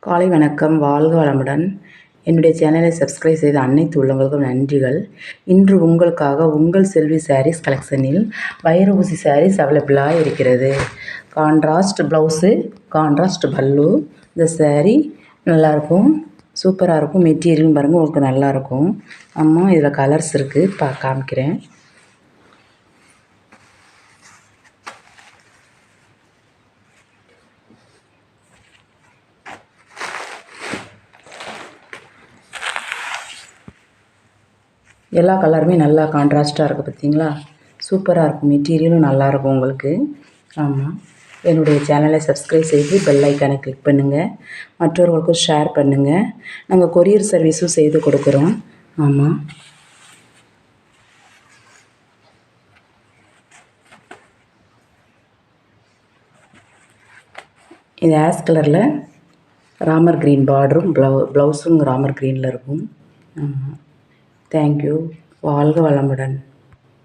காலை வணக்கம். வாழ்க வளமுடன். என்னுடைய சேனலை சப்ஸ்கிரைப் செய்த அனைத்து உள்ளவங்களுக்கும் நன்றிகள். இன்று உங்களுக்காக உங்கள் செல்வி சாரீஸ் கலெக்ஷனில் வைர ஊசி சாரீஸ் அவைலபிளாக இருக்கிறது. கான்ட்ராஸ்ட் ப்ளவுஸு, கான்ட்ராஸ்ட் பல்லு. இந்த சாரீ நல்லாயிருக்கும், சூப்பராக இருக்கும். மெட்டீரியலும் பாருங்கள், உங்களுக்கு நல்லாயிருக்கும். இதில் கலர்ஸ் இருக்குது, காமிக்கிறேன். எல்லா கலருமே நல்லா கான்ட்ராஸ்ட்டாக இருக்குது, பார்த்தீங்களா? சூப்பராக இருக்கும், மெட்டீரியலும் நல்லாயிருக்கும் உங்களுக்கு. என்னுடைய சேனலை சப்ஸ்கிரைப் செய்து பெல் ஐக்கானை கிளிக் பண்ணுங்கள். மற்றவர்களுக்கும் ஷேர் பண்ணுங்கள். நாங்கள் கொரியர் சர்வீஸும் செய்து கொடுக்குறோம். இது ஆஷ் கலரில் ராமர் க்ரீன் பார்டரும் ப்ளவுஸும் ராமர் க்ரீனில் இருக்கும். தேங்க்யூ. வாழ்க வளமுடன்.